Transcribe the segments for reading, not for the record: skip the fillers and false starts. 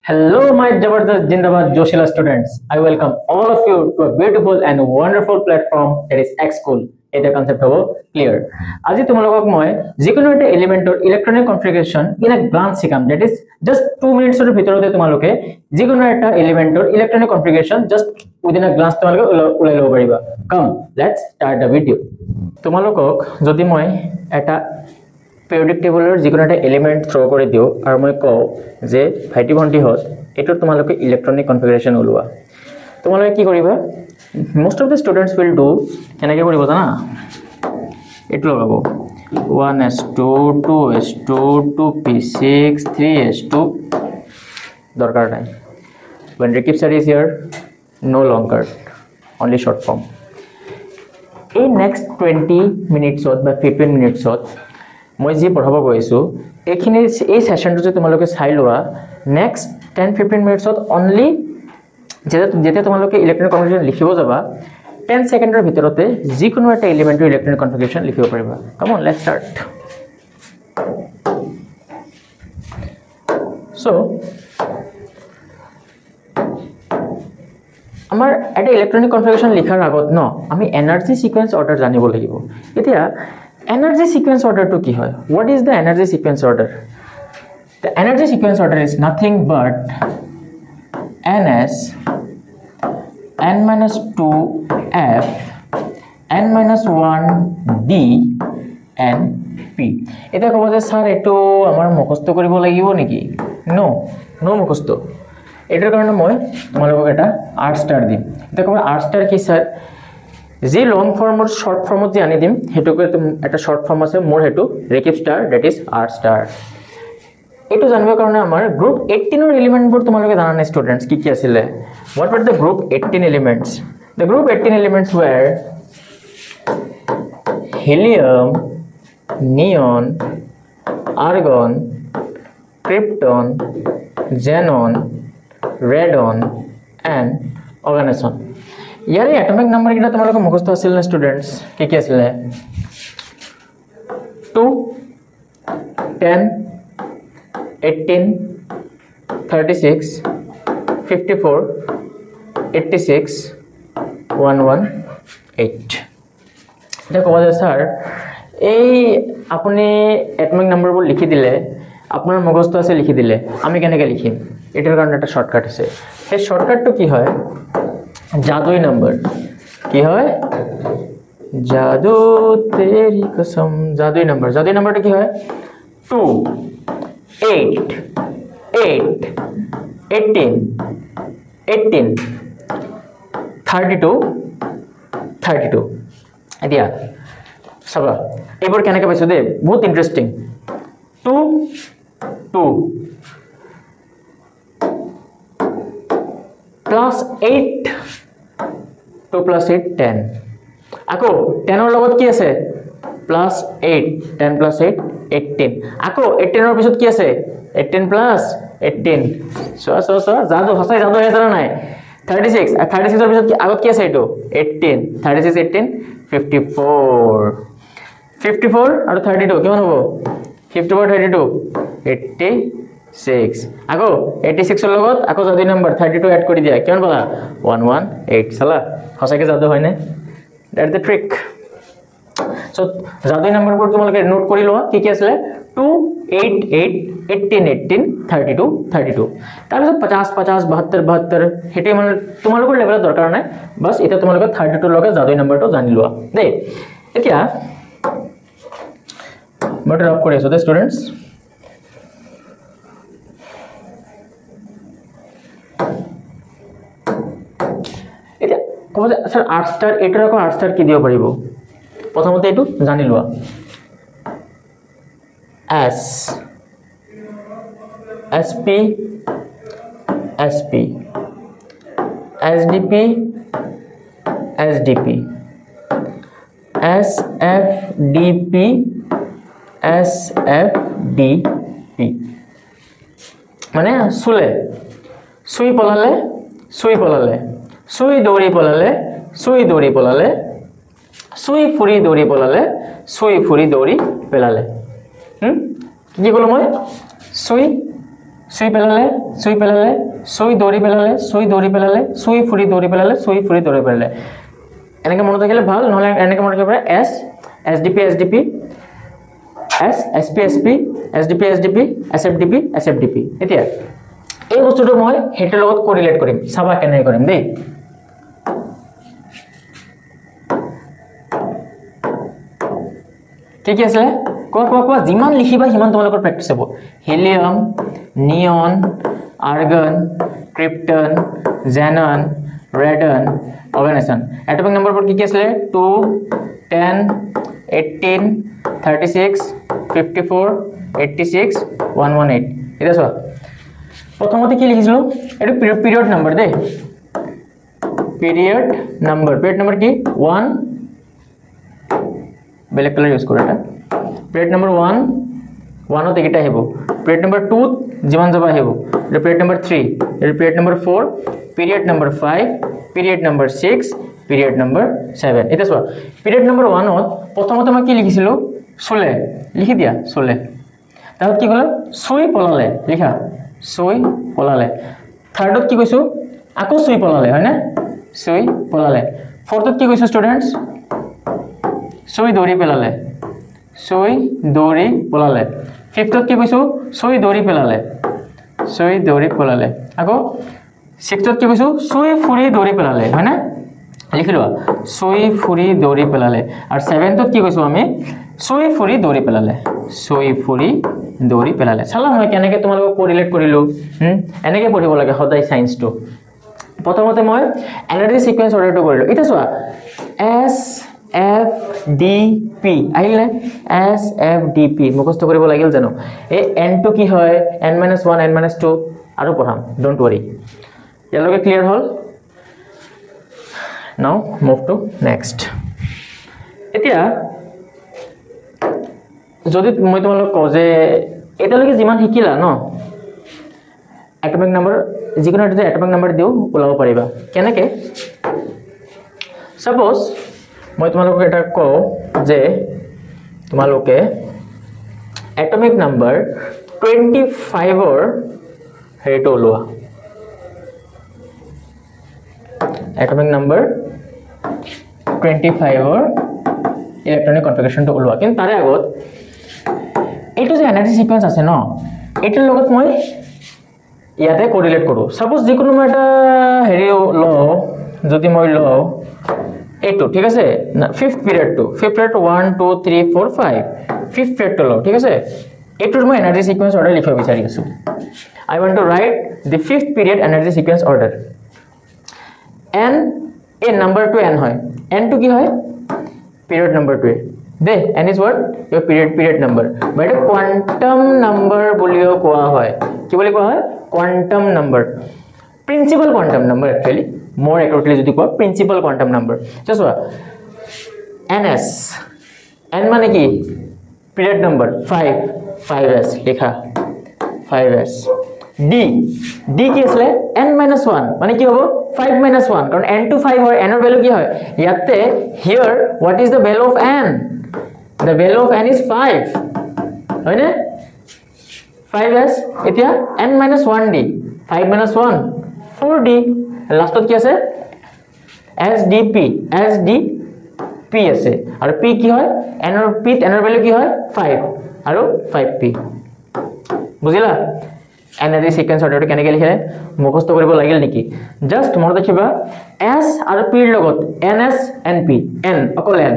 Hello, my Jabardast Jindabad Joshila students. I welcome all of you to a beautiful and wonderful platform that is X-School. Eta concept hobo clear. Aji tumalogok moi jikono eta element or electronic configuration in a glance sikam. That is just 2 minutes or bhitorote tumaloke jikono eta element or electronic configuration just within a glance tumaloke ulai lobo pariba. Come, let's start the video. Tumalogok jodi moi eta periodic table যিকোনো একটা element throw করে দিও আর মই কও যে ভাইটি ভন্টি হত এটো তোমালোকে ইলেকট্রনিক কনফিগারেশন ওলোৱা তোমালোকে কি কৰিবা most of the students will do কেনেকৈ কৰিব জানা এটো লগাব 1s2 2s2 2p6 3s2 দরকার নাই when recipes is here no longer only short form in next 20 minutes বা 15 minutes মই যি পঢ়াব গৈছো এখিনি এই সেশনটো যে তোমালোকে চাই লোৱা নেক্সট 10-15 মিনিটছত অনলি যেতে তোমালোকে ইলেক্ট্ৰনিক কনফিগাৰেশন লিখিব যাবা 10 সেকেন্ডৰ ভিতৰতে যিকোনো এটা এলিমেন্টৰ ইলেক্ট্ৰনিক কনফিগাৰেশন লিখিব পাৰিবা come on let's start so আমাৰ এটা ইলেক্ট্ৰনিক কনফিগাৰেশন লিখাৰ আগত ন আমি এনার্জি সিকোয়েন্স অর্ডার জানিব লাগিব এতিয়া energy sequence order to ki hoy what is the energy sequence order the energy sequence order is nothing but ns n minus 2 f n minus 1 d n p eta kobo je sir eto amar mukhosto koribo lagibo neki no mukhosto etar karone moi tumalok eta r star dim eta kobo r star ki sir যে লং form আর short form যে আনি দিম হেতুকে একটা short form আছে মোর হেতু রেকিপ স্টার দ্যাট ইজ আর স্টার এটো জানিবৰ কাৰণে আমাৰ গ্ৰুপ 18 এৰ এলিমেন্ট বোৰ তোমালোকে জানা নাই স্টুডেন্টস কি কি আছিল what were the group 18 elements the group 18 elements were helium neon argon krypton xenon radon and organoson यार एटॉमिक नंबर किटा तुम्हारे मुखस्त আছিল না স্টুডেন্টস কি আছিল 2 10 18 36 54 86 118 দেখো বাজে স্যার এই আপনি এটমিক নাম্বাৰবোৰ লিখি দিলে আপোনাৰ মুখস্থ আছে লিখি দিলে আমি কেনেকৈ লিখিম এটাৰ কাৰণে এটা শর্টকাট আছে এই শর্টকাটটো কি হয় जादुई नंबर की है जादू तेरी कसम जादुई नंबर तो की है 2 8 8 18 18 32 32 এতিয়া সবা এবাৰ কেনেকৈ পাইছো দে বহুত ইন্টারেস্টিং 2 2 plus 8 2 plus 8 10 আকৌ 10 ৰ লগত কি আছে plus 8 10 plus 8 18 আকৌ 18 ৰ পিছত কি আছে 18 plus 18 so জাদু হসাই জাদু আছে না নাই 36 আর 36 ৰ পিছত কি আগত কি আছে এটো 18 36 18 54 54 আৰু 32 কিমান হ'ব 54 32 86 আকৌ 86 ৰ লগত আকৌ জাদু নম্বৰ 32 এড কৰি দিয়া কিমান পালা 118 সালা হসাকে জাদু হয় না দ্যাট দ্য ট্রিক সো জাদু নম্বৰবোৰ তোমালোকে নোট কৰি লোৱা কি কি আছিল 2 8 8 18 18 32 32 তাৰ পিছত 50 50 72 72 হেতে মানে তোমালোকৰ লেভেলত দৰকাৰ নাই বাস এটা তোমালোকে 32 লগে জাদু নম্বৰটো জানি লোৱা দেই এতিয়া মই ড্ৰপ কৰি আছো দে স্টুডেন্টস এটা কোন স্যার আর স্টার এটার কো আর স্টার কি দিও পারিব প্রথমতে এটু জানি লওয়া s sp sp sdp sdp sfdp sfdp মানে সুলে সুই পলালে সুই পলালে সুই দৌড়ি পলালে সুই দৌড়ি পলালে সুই ফুরি দৌড়ি পলালে সুই ফুরি দৌড়ি পেলালে কি কলো মই সুই সুই পেলালে সুই দৌৰি পেলালে সুই ফুৰি দৌৰি পেলালে সুই ফুৰি দৌৰি পেলালে এনেকে মনত ৰাখিলে ভাল নহলে এনেকে মনত ৰাখিব পাৰে এস এসডিপি এসডিপি এস এসপি এসপি এসডিপি এসডিপি এসএফডিপি এসএফডিপি এতিয়া এই বস্তুটো মই হেতৰ লগত কোৰিলেট কৰিম চাবা কেনে কৰিম দেই ঠিক আছে কোৱা যিমান লিখিবা হিমান তোমালোকৰ প্ৰেক্টিস হ'ব helium neon argon krypton xenon radon organization atomic number पर কি আছে 2 10 18 36 54 86 118 এটা সব প্রথমতে কি লিখিছিলো এটা পিরিয়ড নাম্বার দে পিরিয়ড নাম্বার কি 1 ব্ল্যাক কালার ইউজ করে এটা পিরিয়ড নাম্বার 1 তে কিটা হেবো পিরিয়ড নাম্বার 2 জীবন জবা হেবো period number 3 period number 4 period number 5 period number 6 period number 7 এটা সব period number 1 ত প্রথমতে মই কি লিখিছিলো সোলে লিখি দিয়া সোলে তাহলে কি হলো সুই পলালে লিখা সুই পলালে থার্ডত কি কইছো আকো সুই পলালে হয় না সুই পলালে ফোর্থত কি কইছো স্টুডেন্টস সুই দৌৰি পেলালে সুই দৌৰি পলালে ফিফথত কি কইছো সুই দৌৰি পেলালে আকো সিক্সত কি কৈছো সুই ফুৰি দৌৰি পেলালে হয় না লিখি লোৱা সুই ফুৰি দৌৰি পেলালে আৰু সেভেন্থত কি কৈছো আমি সুই ফুৰি দৌৰি পেলালে চালা মই কেনেকৈ তোমালোকক কোৰিলেট কৰিলো এনেকৈ পঢ়িব লাগে সদায় সায়েন্সটো প্ৰথমতে মই এনাৰ্জি সিকোয়েন্স অৰ্ডাৰটো কৰিলো এটা চোৱা এস এফ ডি পি আহিলে এস এফ ডি পি মুখস্থ কৰিব লাগিল জানো এই n টো কি হয় n-1 n-2 আৰু পঢ়াম ডোন্ট वरी ইয়ালৈকে ক্লিয়াৰ হল নাও মুভ টু নেক্সট এতিয়া যদি মই তোমালোক কও যে এটালৈকে যিমান শিকিলা ন এটমিক নাম্বাৰ যিকোনো এটা এটমিক নাম্বাৰ দিও ওলাব পাৰিবা কেনেকে সাপোজ মই তোমালোক এটা কও যে তোমালোকে এটমিক নাম্বাৰ 25 ৰ হেটো লোৱা atomic number 25 or electronic configuration to ulwa kin tare agot etu je energy sequence ase no etu logot moi yate correlate koru suppose jikono moi eta heri lo jodi moi lo etu thik ase fifth period 1 2 3 4 5 fifth period to lo thik ase etu moi energy sequence order likhibo bichari asu I want to write the fifth period energy sequence order n a number to n hoy n to ki hoy period number to de n is what your period number but quantum number bolio koa hoy ki boli koa hoy quantum number principal quantum number actually more accurately jodi koa principal quantum number just what ns n mane ki period number 5s likha 5s d ki asle n-1 মানে কি হবো 5-1 কারণ n to 5 হয় n এর value কি হয় ইয়াতে here what is the value of n the value of n is 5 হয় না 5s এতিয়া n-1d 5-1 4d লাস্টত কি আছে sdp আছে আর p কি হয় n এর ভ্যালু কি হয় 5 আর 5p বুঝিলা energy sequence order to কেনেকৈ লিখে মুখস্থ কৰিব লাগিল নেকি জাস্ট মনত ৰাখিবা s আৰু p ৰ লগত ns np n অকল n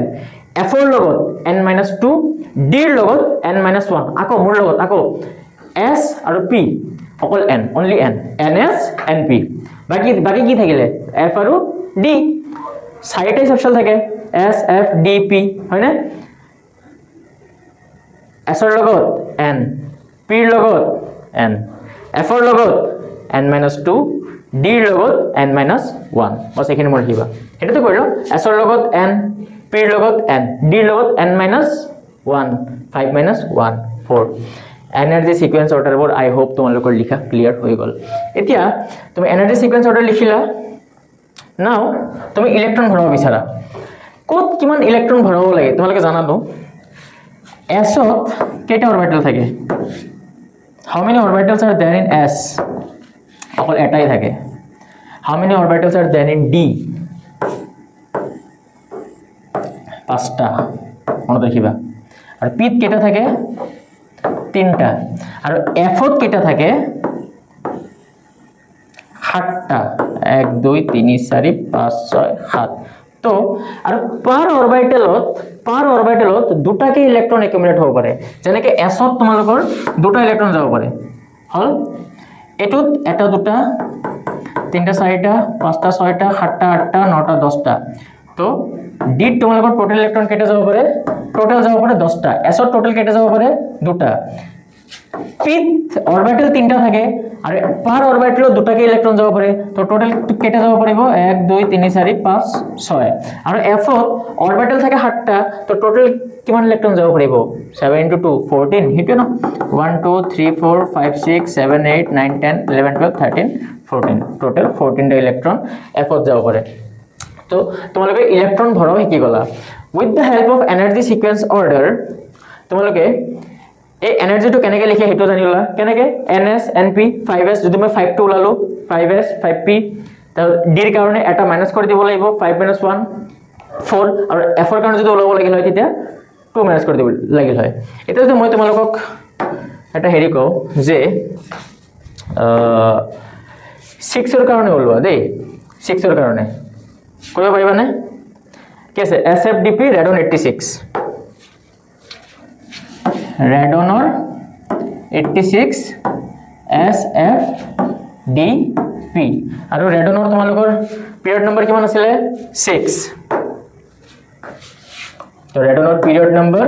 f ৰ লগত n-2 d ৰ লগত n-1 আকৌ মোৰ লগত আকৌ s আৰু p অকল n only n ns np বাকি কি থাকিলে f আৰু d চাৰিটা অপচন থাকে s f d p হয় না s ৰ লগত n p ৰ লগত n f ৰ লগত n-2 d ৰ লগত n-1 বস এখানে মোৰ লিখিবা এটাতো কৰিলো s ৰ লগত n p ৰ লগত n d ৰ লগত n-1 5-1 4 এনাৰ্জি সিকোয়েন্স অৰ্ডাৰ বোৰ আই হোপ তোমালোকৰ লিখা ক্লিয়াৰ হৈ গল এতিয়া তুমি এনাৰ্জি সিকোয়েন্স অৰ্ডাৰ লিখিলা নাও তুমি ইলেক্ট্ৰন ভৰাব বিচাৰা কত কিমান ইলেক্ট্ৰন ভৰাব লাগে তোমালোকে জানা তো s ত কেইটা অরবিটাল থাকে How many orbitals are there in S? অকল এটাই থাকে। How many orbitals are there in D? 5টা মনত ৰাখিবা। আৰু P ত কেইটা থাকে? 3টা। আৰু F ত কেইটা থাকে? 7টা। 1 2 3 4 5 6 7। তো আৰু পাৰ অৰবিটেলত দুটাকে ইলেক্ট্ৰন একুমুলেট হ'ব পাৰে। যেনেকৈ S ত তোমালোকৰ দুটা ইলেক্ট্ৰন যাব পাৰে। হল এটুত এটা দুটা তিনটা চাৰিটা পাঁচটা ছয়টা সাতটা আঠটা নটা 10টা। তো ডি তোমালোকৰ টোটাল ইলেক্ট্ৰন কেইটা যাব পাৰে? টোটাল যাব পাৰে 10টা। S ত টোটাল কেইটা যাব পাৰে? দুটা। পিত অরবিটাল 3টা থাকে আর পার অরবিটাল দুটাকে ইলেকট্রন যাব পারে। তো টোটাল কেটা যাব পারিব 1 2 3 4 5 6 আর এফ ত অরবিটাল থাকে 7টা। তো টোটাল কিমান ইলেকট্রন যাব পারিব? 7 * 2 14 হিটো না 1 2 3 4 5 6 7 8 9 10 11 12 13 14 টোটাল 14টা ইলেকট্রন এফ ত যাব পারে। তো তোমালোকে ইলেকট্রন ভৰাও শিকি গলা। With the help of energy sequence order তোমালোকে এই এনার্জিটো কেনেকৈ লিখে হেটো জানিলা কেনেকৈ ns np 5s যদি মই 5 টো উলালো 5s 5p তাৰ d ৰ কাৰণে এটা মাইনাস কৰি দিব লাগিব 5 - 1 4 আৰু f ৰ কাৰণে যদি উলাব লাগিল হয় তেতিয়া 2 মাইনাস কৰি দিব লাগিল হয়। এটা যদি মই তোমালোকক এটা হেৰি কও যে 6 ৰ কাৰণে উলোৱা দেই 6 ৰ কাৰণে কৰিব পাৰিবানে কি আছে sfdp radon 86 Radonor 86 SFDP আৰু Radonor তোমালোকৰ পিৰিয়ড নম্বৰ কিমান আছিল 6 তো Radonor পিৰিয়ড নম্বৰ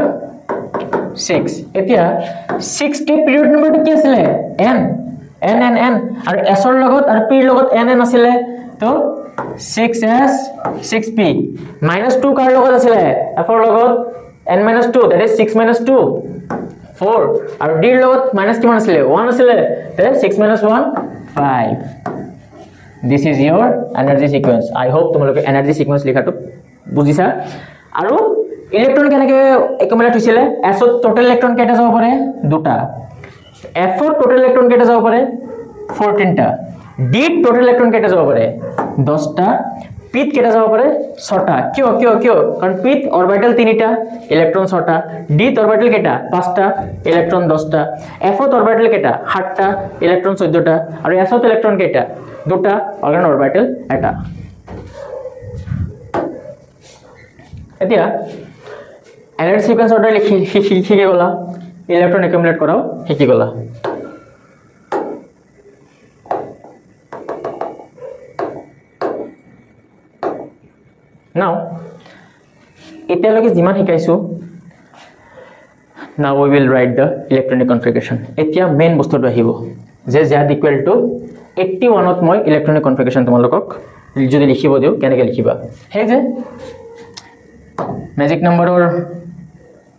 6 এতিয়া 6 কে পিৰিয়ড নম্বৰটো কি আছিল n আৰু s ৰ লগত আৰু p ৰ লগত n আছিল তো 6s 6p -2 কাৰ লগত আছিল f ৰ লগত n - 2 that is 6 - 2 4 আৰু d ৰ লগত মাইনাস কিমান আছিল 1 আছিল তে 6 - 1 5 this is your energy sequence I hope তোমালোকে energy sequence লিখাটো বুজিছা। আৰু ইলেক্ট্ৰন কেনেকৈ একুমুলেট হৈছিল s ত টোটাল ইলেক্ট্ৰন কেইটা যাব পাৰে দুটা f ত টোটাল ইলেক্ট্ৰন কেইটা যাব পাৰে 14টা d ত টোটাল ইলেক্ট্ৰন কেইটা যাব পাৰে 10টা p ত কেইটা যাব পাৰে 6টা কিয় কাৰণ p ত অরবিটাল 3টা ইলেক্ট্রন 6টা d ত অরবিটাল কেইটা 5টা ইলেক্ট্রন 10টা f ত অরবিটাল কেইটা 7টা ইলেক্ট্রন 14টা আৰু s ত ইলেক্ট্ৰন কেইটা দুটা অৰ্গান অৰবিটাল এটা। এতিয়া এনাৰ্জি সিকোয়েন্স অৰ্ডাৰ লিখি গলা ইলেক্ট্ৰন একুমুলেট কৰাও শিকি গলা। Now, এতিয়ালৈকে যিমান শিকাইছো now we will write the electronic configuration. এতিয়া মেইন বস্তুটো আহিব যে z equal to 81 ত মই ইলেক্ট্ৰনিক কনফিগাৰেশন তোমালোকক যদি লিখিব দিও কেনেকৈ লিখিবা হে যে ম্যাজিক নম্বৰৰ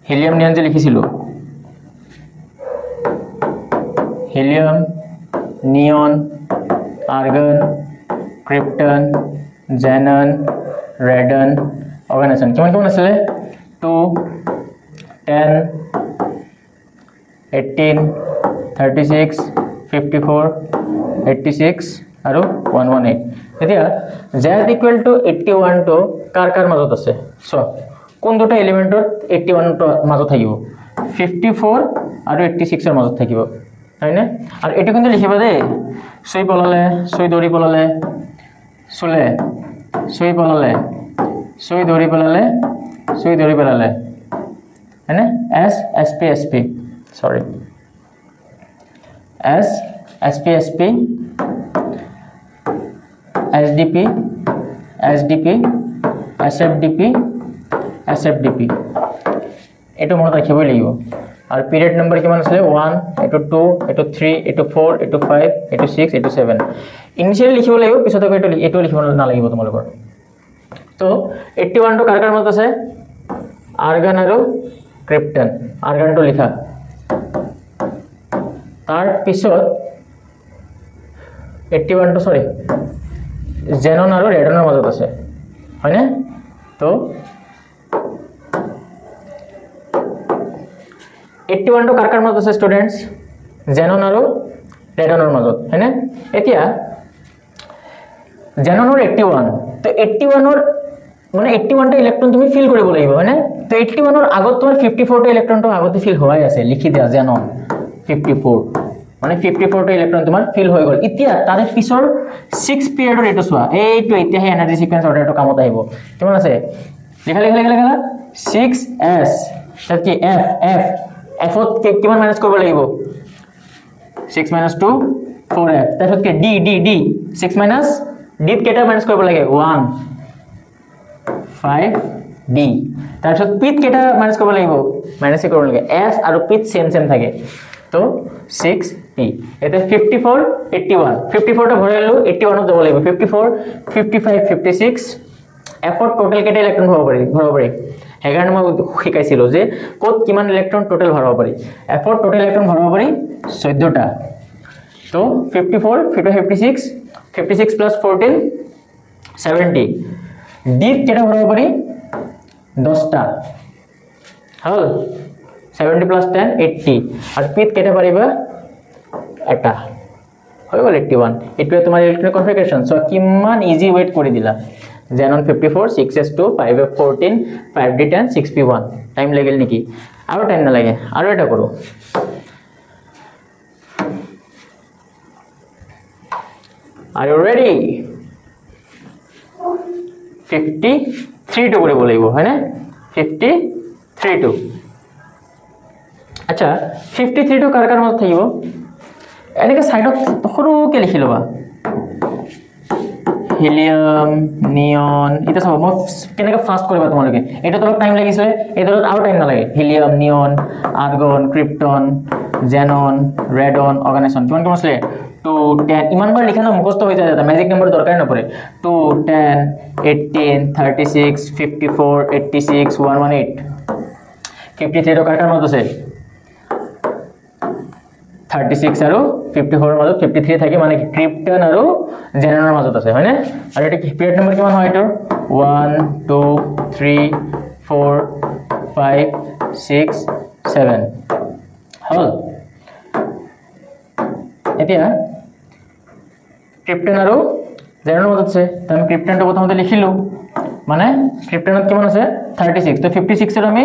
হিলিয়াম নিয়ন যে লিখিছিলো helium neon argon krypton xenon radon organization কিমান আছে 2 10 18 36 54 86 আৰু 118 এতিয়া z equal to 81 to কাৰ মাজত আছে সো কোন দুটা এলিমেন্টৰ 81 ৰ মাজত থাকিব 54 আৰু 86 ৰ মাজত থাকিব হয়নে আৰু এটো কিন্তু লিখিবা দে সই পলালে সই দৰি পলালে সুলে সই পলালে সই দৰি পলালে হয়নে s sp sp sorry s sp sp sdp sdp sfdp sfdp এটো মনত ৰাখিবই লাগিব আৰু পিৰিয়ড নম্বৰ কিমান আছে 1 এটো 2 এটো 3 এটো 4 এটো 5 এটো 6 এটো 7 ইনিশিয়ালি লিখিব লাগিব পিছত এটো লিখিব নালাগিব তোমালোকৰ তো 81 টো কাৰ মত আছে আৰ্গন আৰু ক্ৰিপ্টন আৰ্গন টো লিখা তাৰ পিছত 81 টো সৰি xenon আৰু radon ৰ মাজত আছে হয়নে তো 81 টো কাৰ মত আছে স্টুডেন্টস জেনন আৰু ৰেডনৰ মাজত হয়নে এতিয়া জেননৰ 81 তো 81ৰ মানে 81 টা ইলেক্ট্ৰন তুমি ফিল কৰিব লাগিব হয়নে তো 81 ৰ আগত তোমাৰ 54 টা ইলেক্ট্ৰনটো আগতে ফিল হোৱাই আছে লিখি দিয়া জেনন 54 মানে 54 টা ইলেক্ট্ৰন তোমাৰ ফিল হৈ গল এতিয়া তাৰে পিছৰ 6 পিৰিয়ডৰ এটো চোৱা এইটো এতিয়া হে এনাৰ্জি সিকোয়েন্স অৰ্ডাৰটো কামত আহিব কিমান আছে লিখা 6s তাকি f ত কিমান মাইনাস কৰিব লাগিব 6 minus 2 4f তাৰপিছত কি d 6 minus d কেটা মাইনাস কৰিব লাগে 1 5d তাৰপিছত p কেটা মাইনাস কৰিব লাগিব মাইনাস কৰিব লাগে s আৰু p সেম থাকে তো 6p এটা 54 81 54 টা ভৰাই ললো 81 ত যাব লাগিব 54 55 56 f ৰ টোটাল কেটা ইলেক্ট্ৰন ভৰাব পাৰি হেগাৰ মই শিকাইছিলো যে কোত কিমান ইলেক্ট্ৰন টোটাল ভৰাব পাৰি f ৰ টোটাল ইলেক্ট্ৰন ভৰাব পাৰি 14 টা तो 54 56 56 plus 14 70 d কেটা ভৰাব পাৰি 10 টা হল 70 plus 10 80 আৰু p কেটা পাৰিবা এটা হৈ গল 81 এটো তোমাৰ ইলেক্ট্ৰনিক কনফিগাৰেশন সো কিমান ইজি ওয়েট কৰি দিলা xenon 54 6s2 5f 14 5d10 6p1 time লাগিল নেকি আৰু টাইম না লাগে আৰু এটা কৰো Are you ready? 53 to কৰিব লাগিব হয় না 53 to আচ্ছা 53 to কাৰ মত থাকিব এনেকে সাইডত সৰুকে লিখি লবা হিলিয়াম নিয়ন এটা সব মই কেনেকৈ ফাস্ট কৰিবা তোমালোকে এটা তো টাইম লাগিছে এটা আৰু টাইম না লাগে helium neon argon krypton xenon radon organization কিমান আছে 2 10 ইমান বাৰ লিখা না মুখস্থ হৈ যায় এটা ম্যাজিক নাম্বাৰ দৰকাৰ নপৰে 2 10 18 36 54 86 118 53 ৰ কাটাৰ মত আছে 36 আৰু 54 ৰ মাজত 53 থাকে মানে ক্ৰিপ্টন আৰু জেননৰ মাজত আছে হয়নে আৰু এটা পিৰিয়ড নম্বৰ কিমান হয় এটো 1 2 3 4 5 6 7 হল এতিয়া ক্রিপ্টন আৰু জেননৰ মাজত আছে তো আমি ক্ৰিপ্টনটো প্ৰথমতে লিখিলো মানে ক্রিপ্টনত কিমান আছে 36 তো 56 এর আমি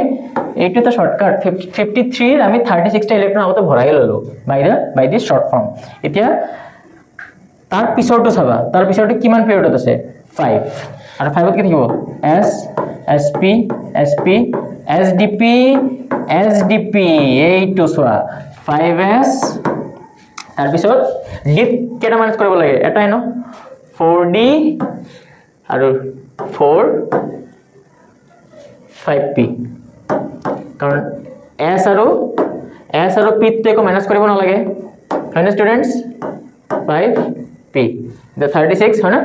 এইটো তো শর্টকাট 53 এর আমি 36 টা ইলেক্ট্রন আগতে ভৰাই ললো বাই দিস শৰ্ট ফৰ্ম এতিয়া তাৰ পিছৰটো চাবা তাৰ পিছৰটো কিমান পিৰিয়ডত আছে 5 আৰু 5 ত কি থাকিব s sp sp sdp sdp এইটো চোৱা 5s তাৰ পিছত d কেটা মাইনাস কৰিব লাগে এটাই ন 4d আৰু 4 5p কাৰণ s আৰু p তে কো মাইনাস কৰিব না লাগে হয়নে স্টুডেন্টস 5p the 36 হয় না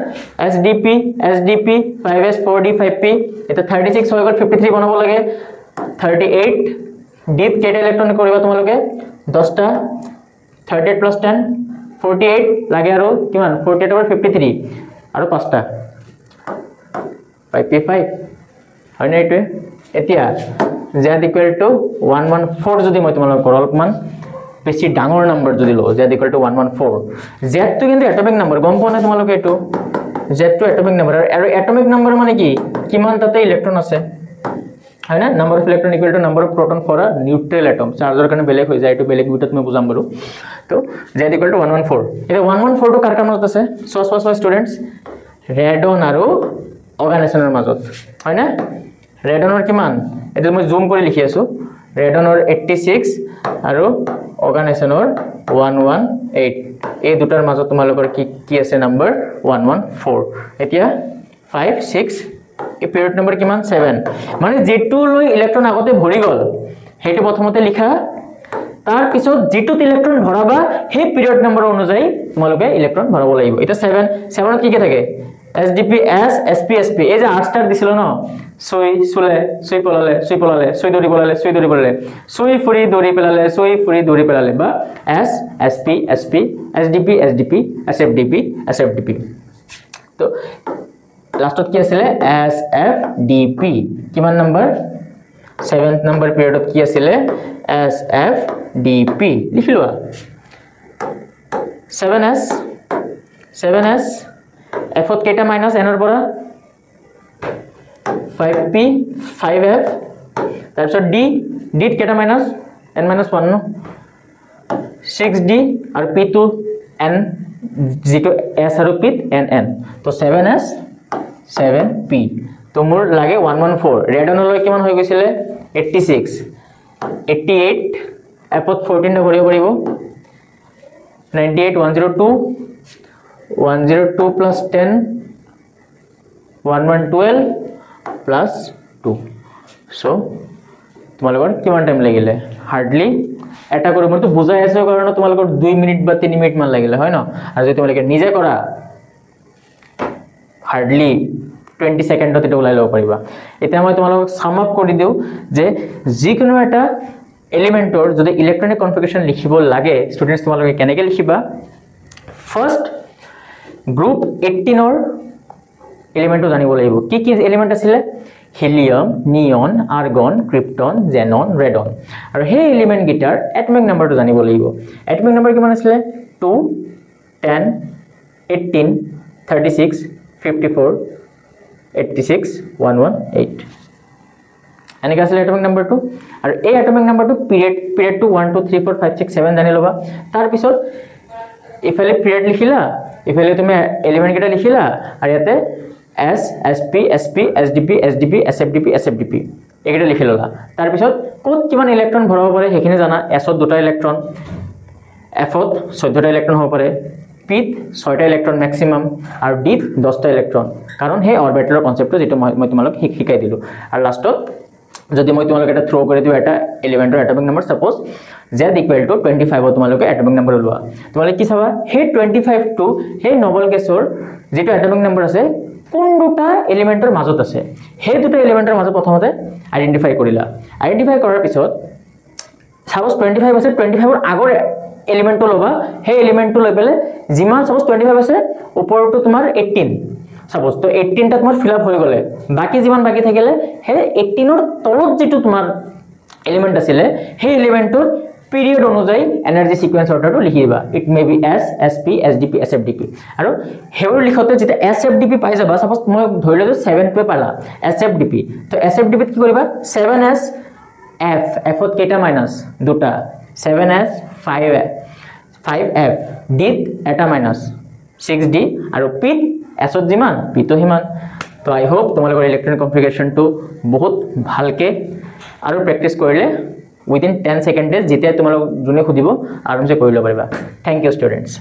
sdp 5s 4d 5p এটা 36 হৈ গল 53 বনাব লাগে 38 d কেটা ইলেক্ট্ৰন কৰিবা তোমালোকে 10 টা 38 plus 10 48 লাগে আৰু কিমান 48 over 53 আৰু 5 টা 5p5 হয় না এটো এতিয়া z equal to 114 যদি মই তোমালোক অলপমান বেছি ডাঙৰ নম্বৰ যদি লো z equal to 114 z তো কিন্তু এটমিক নম্বৰ গম পোৱা না তোমালোক এটো z তো এটমিক নম্বৰ আৰু এটমিক নম্বৰ মানে কি কিমান তাতে ইলেক্ট্ৰন আছে হয় না number of electron equal to number of proton for a neutral atom চাৰ্জৰ কাৰণে বেলেগ হৈ যায় এটো বেলেগ বিটত মই বুজাম বাৰু তো z equal to 114 এটা 114 টো কাৰ মাজত আছে সস স্টুডেন্টস ৰেডন আৰু অৰ্গানাইজেশনৰ মাজত হয় না ৰেডনৰ কিমান এটা মই জুম কৰি লিখি আছো ৰেডনৰ 86 আৰু অৰ্গানাইজেশনৰ 118 এই দুটাৰ মাজত তোমালোকৰ কি আছে নাম্বাৰ 114 এতিয়া 5 6 এই পিৰিয়ড নম্বৰ কিমান 7 মানে যেটো লৈ ইলেক্ট্ৰন আগতে ভৰি গল হেটো প্ৰথমতে লিখা তাৰ পিছত যেটো ইলেক্ট্ৰন ভৰাবা হে পিৰিয়ড নম্বৰ অনুযায়ী তোমালোকে ইলেক্ট্ৰন ভৰাব লাগিব এটা 7 কি থাকে sdp s sp sp এই যে 8 ষ্টাৰ দিছিল ন সই সুলে সই পলালে সই দৰি পলালে সই ফুৰি দৰি পেলালে বা s sp sp sdp sdp sfdp sfdp তো লাস্টত কি আছিল sfdp কিমান নম্বৰ 7th নম্বৰ পিৰিয়ডত কি আছিল sfdp লিখিলোৱা 7s 7s f ত কেটা মাইনাস n ৰ পৰা 5p 5f তাৰপিছত d d ত কেটা minus n minus 1 no 6d আৰু p to n যেটো s আৰু p n n তো 7s 7p তো মোৰ লাগে 114 ৰেড অনলৈ কিমান হৈ গৈছিলে 86 88 f ত 14 ধৰিব পাৰিব 98 102 102 plus 10 1112 plus 2 so তোমালোকৰ কিমান টাইম লাগিলে হাৰ্ডলি এটা কৰি মই তো বুজাই আছো কাৰণ তোমালোকৰ 2 মিনিট বা 3 মিনিট মান লাগিলে হয় না আৰু যদি তোমালোকে নিজে কৰা হাৰ্ডলি 20 সেকেন্ডত এটা ওলাই লব পাৰিবা এতিয়া মই তোমালোকক সাম আপ কৰি দিও যে যিকোনো এটা এলিমেন্টৰ যদি ইলেক্ট্ৰনিক কনফিগাৰেশন লিখিব লাগে ষ্টুডেন্টস তোমালোকে কেনেকৈ লিখিবা ফাৰ্স্ট গ্ৰুপ 18 ৰ এলিমেন্টটো জানিব লাগিব কি কি এলিমেন্ট আছিল helium neon argon krypton xenon radon আৰু সেই এলিমেন্ট গিটাৰ এটমিক নাম্বাৰটো জানিব লাগিব এটমিক নাম্বাৰ কিমান আছিল 2 10 18 36 54 86 118 এনেকা আছিল এটমিক নাম্বাৰটো আৰু এই এটমিক নাম্বাৰটো পিৰিয়ডটো 1 2 3 4 5 6 7 জানি লবা তাৰ পিছত ইফালে পিৰিয়ড লিখিলা ইফালে তুমি এলিমেন্ট গিটা লিখিলা আৰু ইয়াতে S SP SP SDP SDP SFDP SFDP একেটা লিখি ললা তাৰ পিছত কোত কিমান ইলেক্ট্ৰন ভৰাব পাৰে হেখিনি জানা S ত দুটা ইলেক্ট্ৰন F ত 14টা ইলেক্ট্ৰন হ'ব পাৰে P ত 6টা ইলেক্ট্ৰন ম্যাক্সিমাম আৰু D ত 10টা ইলেক্ট্ৰন কাৰণ হে অৰবিটেলৰ কনসেপ্টটো যেটো মই তোমালোক শিকাই দিলো আৰু লাষ্টত যদি মই তোমালোক এটা থ্ৰো কৰি দিও এটা এলিমেন্টৰ এটমিক নম্বৰ সাপোজ z = 25 তোমালোক এটমিক নম্বৰ লোৱা তোমালোক কি চাবা হে 25 টো হে নোবেল গেছৰ যেটো এটমিক নম্বৰ আছে কোন দুটা এলিমেন্টৰ মাজত আছে হে দুটা এলিমেন্টৰ মাজত প্ৰথমতে আইডেন্টিফাই কৰিলা আইডেন্টিফাই কৰাৰ পিছত সাপোজ 25 আছে 25 ৰ আগৰ এলিমেন্টটো লবা হে এলিমেন্টটো লৈ পেলে জিমান সাপোজ 25 আছে ওপৰটো তোমাৰ 18 সাপোজ তো 18 টা তোমাৰ ফিল আপ হৈ গলে বাকি জিমান বাকি থাকিলে হে 18 ৰ তলত যেটো তোমাৰ এলিমেন্ট আছিল হে এলিমেন্টৰ পিৰিয়ড অনুযায়ী এনাৰ্জি সিকোয়েন্স অৰ্ডাৰটো লিখিবা it may be S SP SDP SFDP আৰু হেৰ লিখতে যেটা SFDP পাই যাবা সাপোজ মই ধৰিলে 7 পে পালা SFDP তো SFDP কি কৰিবা 7S F F ত কেটা মাইনাস দুটা 7S 5F D এটা মাইনাস 6D আৰু P S ত জিমান P তো হিমান তো আই হোপ তোমালোকৰ ইলেক্ট্ৰনিক কনফিগাৰেশনটো বহুত ভালকে আৰু প্ৰেক্টিস কৰিলে within 10 seconds যেতিয়া তোমালোক জুনে খুদিব আৰামসে কৰি লব পাৰিবা থ্যাংক ইউ ষ্টুডেন্টস